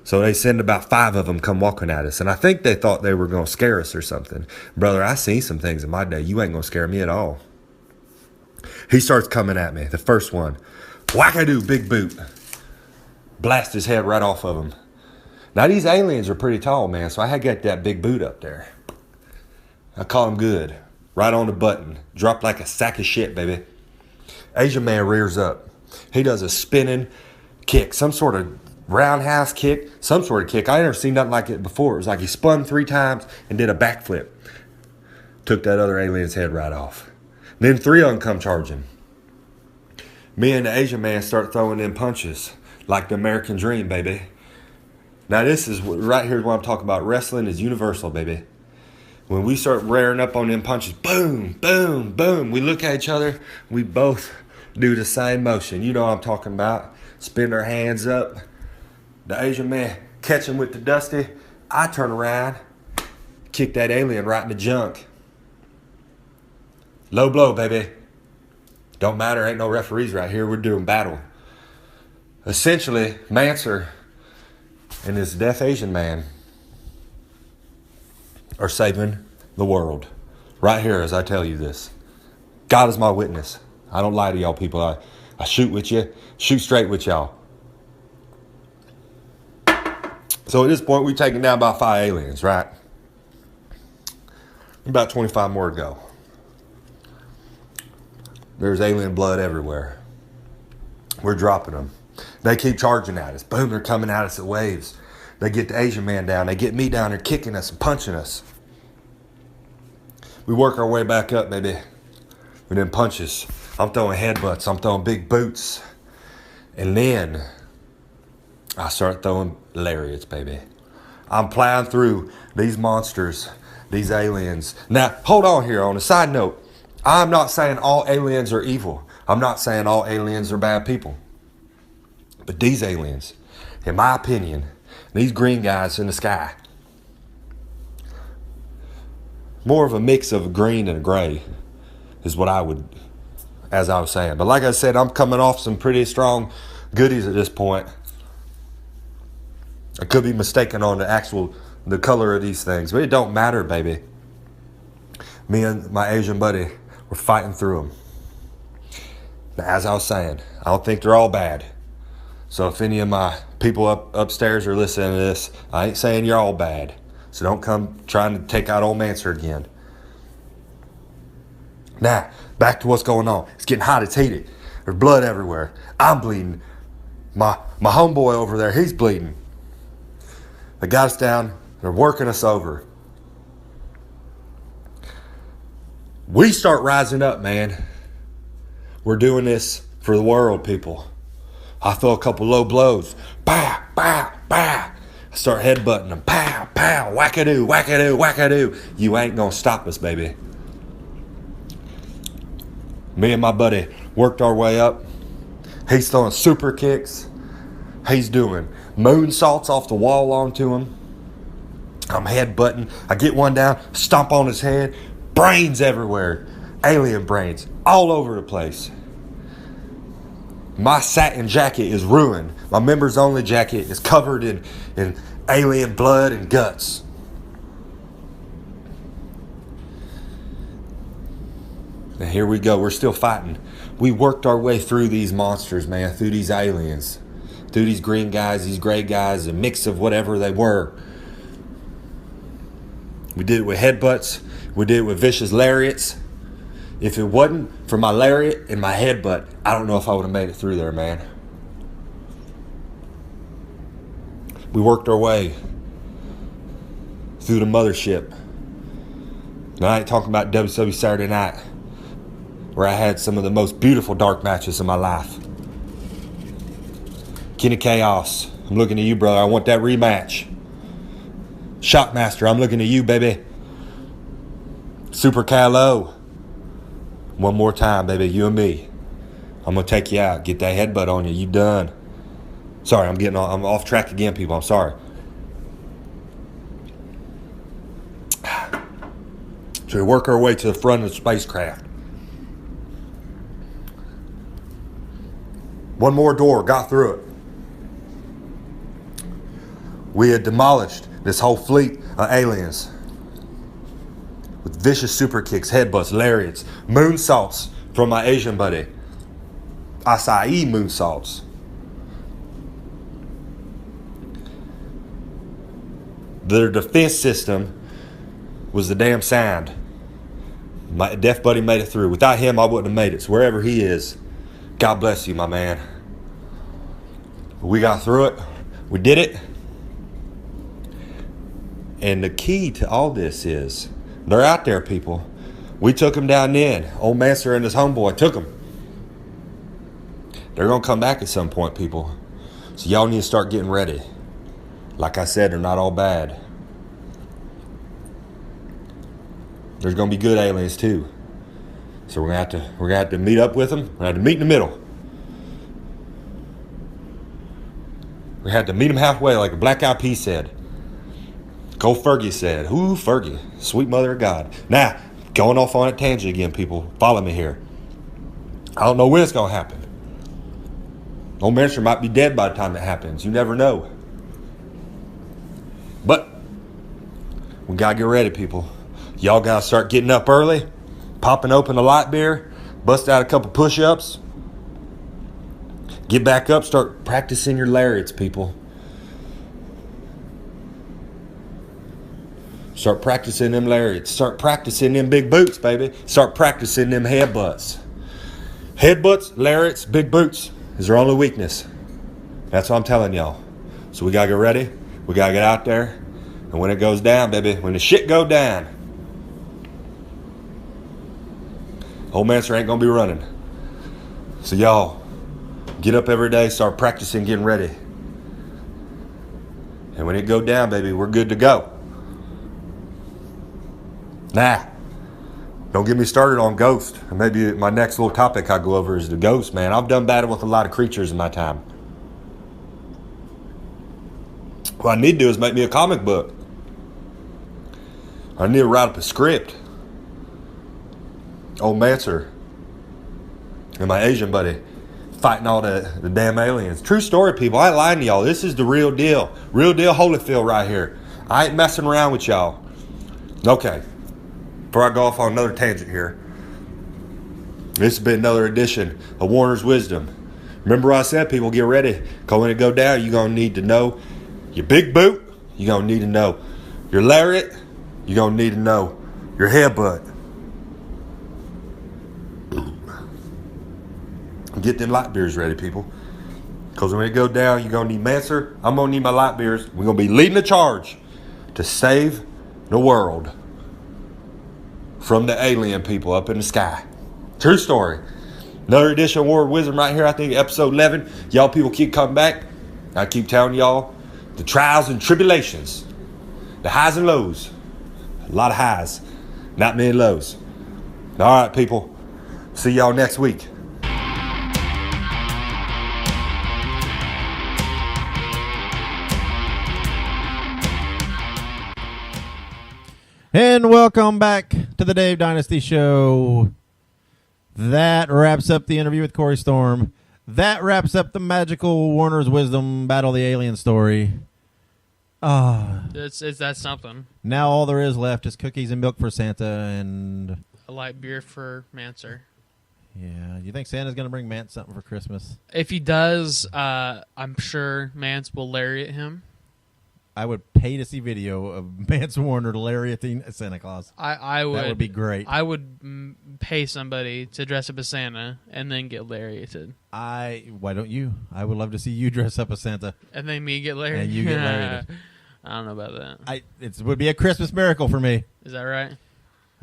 So they send about 5 of them come walking at us. And I think they thought they were going to scare us or something. Brother, I seen some things in my day. You ain't going to scare me at all. He starts coming at me. The first one. Wackadoo, big boot. Blast his head right off of him. Now these aliens are pretty tall, man. So I had to get that big boot up there. I caught him good. Right on the button. Dropped like a sack of shit, baby. Asian man rears up. He does a spinning kick. Some sort of roundhouse kick. Some sort of kick. I ain't never seen nothing like it before. It was like he spun 3 times and did a backflip. Took that other alien's head right off. Then 3 of them come charging. Me and the Asian man start throwing in punches. Like the American dream, baby. Now this is right here what I'm talking about. Wrestling is universal, baby. When we start rearing up on them punches, boom, boom, boom. We look at each other. We both do the same motion. You know what I'm talking about. Spin our hands up. The Asian man catch him with the dusty. I turn around. Kick that alien right in the junk. Low blow, baby. Don't matter. Ain't no referees right here. We're doing battle. Essentially, Mance and this deaf Asian man are saving the world. Right here as I tell you this. God is my witness. I don't lie to y'all people. I shoot with you. Shoot straight with y'all. So at this point, we've taken down about 5 aliens, right? About 25 more to go. There's alien blood everywhere. We're dropping them. They keep charging at us. Boom, they're coming at us at waves. They get the Asian man down. They get me down there kicking us and punching us. We work our way back up, baby. With them punches. I'm throwing headbutts. I'm throwing big boots. And then I start throwing lariats, baby. I'm plowing through these monsters, these aliens. Now, hold on here. On a side note, I'm not saying all aliens are evil. I'm not saying all aliens are bad people. But these aliens, in my opinion, these green guys in the sky, more of a mix of a green and a gray is what I would, as I was saying. But like I said, I'm coming off some pretty strong goodies at this point. I could be mistaken on the color of these things, but it don't matter, baby. Me and my Asian buddy, we're fighting through them. Now, as I was saying, I don't think they're all bad. So if any of my people upstairs are listening to this, I ain't saying you're all bad. So don't come trying to take out old Mance again. Now, back to what's going on. It's getting hot, it's heated. There's blood everywhere. I'm bleeding. My homeboy over there, he's bleeding. They got us down. They're working us over. We start rising up, man. We're doing this for the world, people. I throw a couple low blows. Pow, pow, pow. I start headbutting them. Pow, pow, wackadoo, wackadoo, wackadoo. You ain't gonna stop us, baby. Me and my buddy worked our way up. He's throwing super kicks. He's doing moonsaults off the wall onto him. I'm headbutting. I get one down, stomp on his head. Brains everywhere. Alien brains all over the place. My satin jacket is ruined. My members only jacket is covered in alien blood and guts. And here we go. We're still fighting. We worked our way through these monsters, man, through these aliens. through these green guys, these gray guys, a mix of whatever they were. We did it with headbutts. We did it with vicious lariats. If it wasn't for my lariat and my headbutt, I don't know if I would have made it through there, man. We worked our way through the mothership. Now, I ain't talking about WWE Saturday Night, where I had some of the most beautiful dark matches of my life. King of Chaos, I'm looking at you, brother. I want that rematch. Shockmaster, I'm looking at you, baby. Super Calo. One more time, baby, you and me. I'm going to take you out. Get that headbutt on you. You done. Sorry, I'm off track again, people. I'm sorry. So we work our way to the front of the spacecraft. One more door, got through it. We had demolished this whole fleet of aliens with vicious super kicks, headbutts, lariats, moonsaults from my Asian buddy. Acai moonsaults. Their defense system was the damn sound. My deaf buddy made it through. Without him, I wouldn't have made it. So wherever he is, God bless you, my man. We got through it. We did it. And the key to all this is, they're out there, people. We took them down in. Old Mancer and his homeboy took them. They're going to come back at some point, people. So y'all need to start getting ready. Like I said, they're not all bad. There's going to be good aliens too. So we're going to have to meet up with them. We're going to have to meet in the middle. We had to meet them halfway, like the Black Eyed Peas said. Cole Fergie said. Ooh, Fergie, sweet mother of God. Now, going off on a tangent again, people. Follow me here. I don't know when it's going to happen. Old Mancer might be dead by the time it happens. You never know. But we got to get ready, people. Y'all got to start getting up early, popping open a light beer, bust out a couple push-ups. Get back up, start practicing your lariats, people. Start practicing them lariats. Start practicing them big boots, baby. Start practicing them headbutts. Headbutts, lariats, big boots is their only weakness. That's what I'm telling y'all. So we got to get ready. We got to get out there. And when it goes down, baby, when the shit go down, Old Mancer ain't going to be running. So y'all, get up every day, start practicing, getting ready. And when it go down, baby, we're good to go. Nah, don't get me started on ghost. And maybe my next little topic I go over is the ghost, man. I've done battle with a lot of creatures in my time. What I need to do is make me a comic book. I need to write up a script. Old Mancer and my Asian buddy fighting all the damn aliens. True story, people. I ain't lying to y'all. This is the real deal. Real deal Holyfield right here. I ain't messing around with y'all. Okay. Before I go off on another tangent here. This has been another edition of Warner's Wisdom. Remember I said, people, get ready. Because when it go down, you're going to need to know your big boot. You're going to need to know your lariat. You're going to need to know your headbutt. Get them light beers ready, people. Because when it go down, you're going to need Mancer. I'm going to need my light beers. We're going to be leading the charge to save the world from the alien people up in the sky. True story. Another edition of War Wisdom right here. I think episode 11. Y'all people keep coming back. I keep telling y'all the trials and tribulations. The highs and lows. A lot of highs. Not many lows. All right, people. See y'all next week. And welcome back to the Dave Dynasty Show. That wraps up the interview with Corey Storm. That wraps up the magical Warner's Wisdom Battle of the Alien story. It's that something. Now all there is left is cookies and milk for Santa and A light beer for Mancer. Yeah. You think Santa's going to bring Mance something for Christmas? If he does, I'm sure Mance will lariat him. I would pay to see video of Mance Warner lariating Santa Claus. I would. That would be great. I would pay somebody to dress up as Santa and then get lariated. Why don't you? I would love to see you dress up as Santa. And then me get lariated. And you get lariated. I don't know about that. It would be a Christmas miracle for me. Is that right?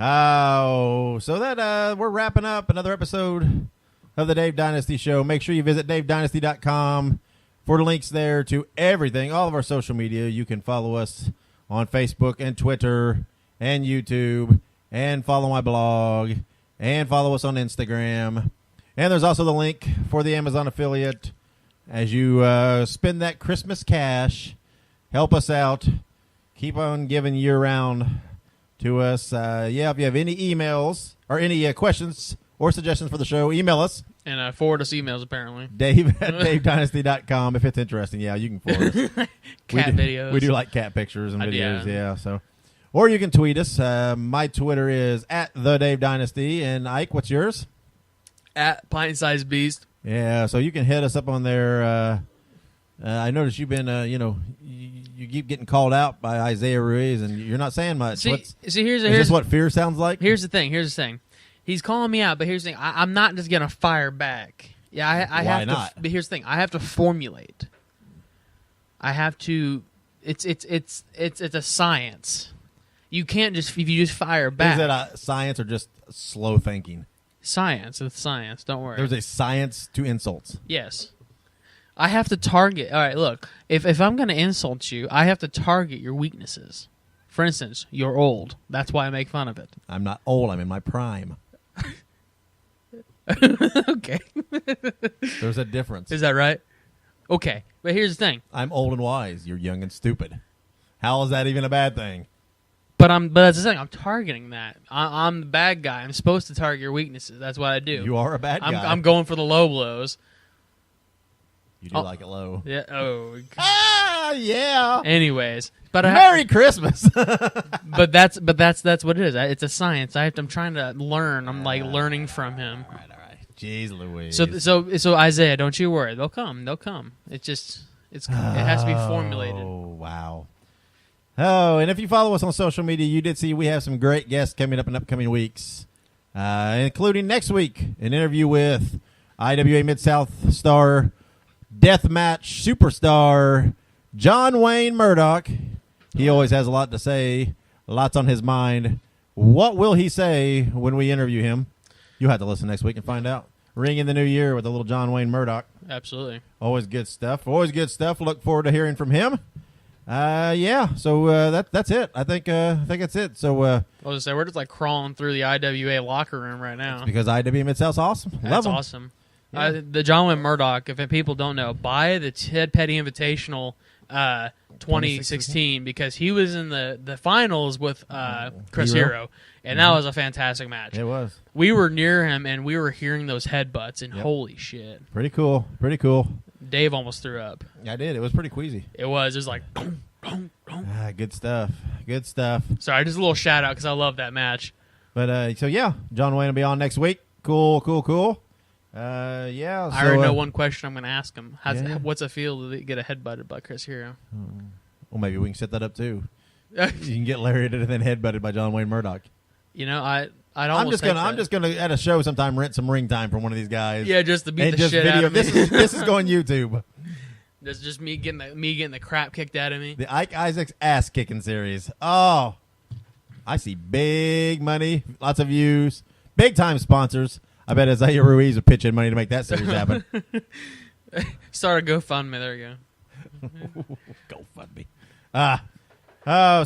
Oh, so that we're wrapping up another episode of the Dave Dynasty Show. Make sure you visit davedynasty.com for the links there to everything, all of our social media. You can follow us on Facebook and Twitter and YouTube, and follow my blog, and follow us on Instagram. And there's also the link for the Amazon affiliate. As you spend that Christmas cash, help us out. Keep on giving year-round to us. If you have any emails or any questions or suggestions for the show, email us. And forward us emails, apparently. Dave at davedynasty.com. If it's interesting, you can forward us. Videos. We do like cat pictures and videos, Yeah. So, or you can tweet us. My Twitter is at the Dave Dynasty. And Ike, what's yours? At Pint Sized Beast. Yeah, so you can hit us up on there. I noticed you've been, you keep getting called out by Isaiah Ruiz, and you're not saying much. Here's is this what fear sounds like? Here's the thing. He's calling me out, but here's the thing. I'm not just gonna fire back. Yeah, I Why have not? to. But here's the thing. I have to formulate. I have to. It's a science. You can't just if you just fire back. Is that a science or just slow thinking? Science. It's science. Don't worry. There's a science to insults. Yes. I have to target. All right, look. If I'm going to insult you, I have to target your weaknesses. For instance, you're old. That's why I make fun of it. I'm not old. I'm in my prime. Okay. There's a difference. Is that right? Okay. But here's the thing. I'm old and wise. You're young and stupid. How is that even a bad thing? But that's the thing. I'm targeting that. I'm the bad guy. I'm supposed to target your weaknesses. That's what I do. You are a bad guy. I'm going for the low blows. You do like it low. Yeah. Oh. Yeah. Anyways, but Merry Christmas. but that's what it is. It's a science. I'm trying to learn. I'm like learning from him. All right. Jeez Louise. So Isaiah, don't you worry. They'll come. It has to be formulated. Oh wow. Oh, and if you follow us on social media, you did see we have some great guests coming up in upcoming weeks, including next week an interview with IWA Mid-South star, deathmatch superstar John Wayne Murdoch. He always has a lot to say, lots on his mind. What will he say when we interview him? You'll have to listen next week and find out. Ring in the new year with a little John Wayne Murdoch. Absolutely. Always good stuff. Look forward to hearing from him. So that's it. I think that's it. So I was just say we're just like crawling through the IWA locker room right now. because IWA Mid-South's awesome. That's Love 'em. awesome. Yeah. The John Wayne Murdoch, if people don't know, buy the Ted Petty Invitational 2016 because he was in the finals with Chris Hero, and that was a fantastic match. It was. We were near him, and we were hearing those headbutts, and holy shit. Pretty cool. Dave almost threw up. I did. It was pretty queasy. It was like... Good stuff. Sorry, just a little shout out because I love that match. But John Wayne will be on next week. Cool. I already know one question I'm going to ask him. What's it feel to get a headbutted by Chris Hero? Well, maybe we can set that up too. You can get lariated and then headbutted by John Wayne Murdoch. I'm just gonna at a show sometime rent some ring time from one of these guys. Yeah, just to beat the shit out of me. This is going YouTube. That's just me getting the crap kicked out of me. The Ike Isaacs ass kicking series. Oh, I see big money, lots of views, big time sponsors. I bet Isaiah Ruiz would pitch in money to make that series happen. Start a GoFundMe. There you go. GoFundMe.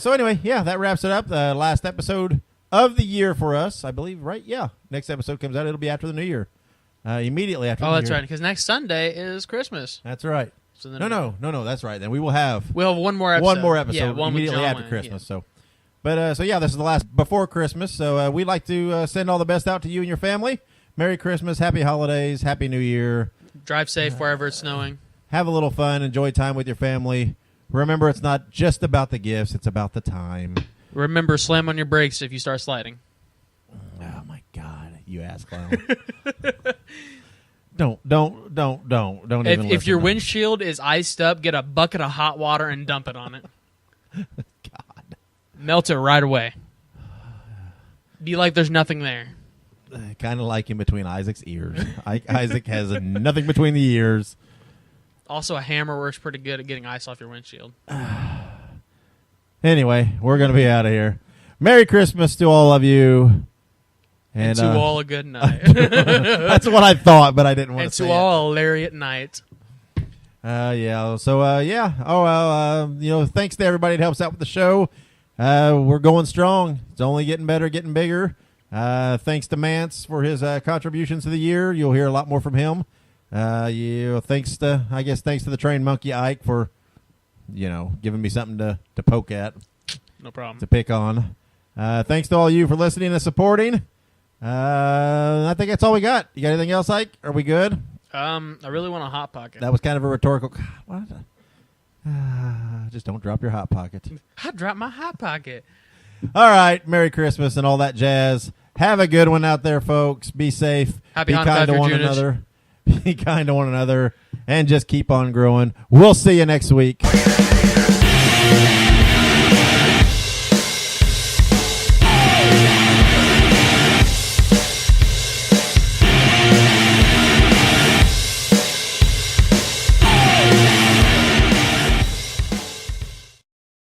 So anyway, that wraps it up. The last episode of the year for us, I believe, right? Yeah. Next episode comes out. It'll be after the New Year. Immediately after the New Year. Oh, that's right, because next Sunday is Christmas. That's right. So then No, that's right. Then we will have one more episode. Yeah, one immediately after Christmas. Yeah. This is the last before Christmas. So we'd like to send all the best out to you and your family. Merry Christmas, Happy Holidays, Happy New Year. Drive safe wherever it's snowing. Have a little fun. Enjoy time with your family. Remember, it's not just about the gifts. It's about the time. Remember, slam on your brakes if you start sliding. Oh, my God. you ass clown. Don't even If listen your to me. windshield is iced up, get a bucket of hot water and dump it on it. God. Melt it right away. Be like there's nothing there. Kind of like in between Isaac's ears. Isaac has nothing between the ears. Also, a hammer works pretty good at getting ice off your windshield. Anyway, we're going to be out of here. Merry Christmas to all of you. And to all a good night. That's what I thought, but I didn't want And to say to all a lariat night. yeah. So, yeah. Oh, well, thanks to everybody that helps out with the show. We're going strong. It's only getting better, getting bigger. Thanks to Mance for his contributions to the year. You'll hear a lot more from him. Thanks to the trained monkey Ike for, giving me something to poke at, No problem. to pick on. Thanks to all you for listening and supporting. I think that's all we got. You got anything else, Ike? Are we good? I really want a Hot Pocket. That was kind of a rhetorical. What? Just don't drop your hot pocket. I dropped my Hot Pocket. All right. Merry Christmas and all that jazz. Have a good one out there, folks. Be safe. Happy Be Hanukkah, kind to Dr. one Judas. another. Be kind to one another. And just keep on growing. We'll see you next week.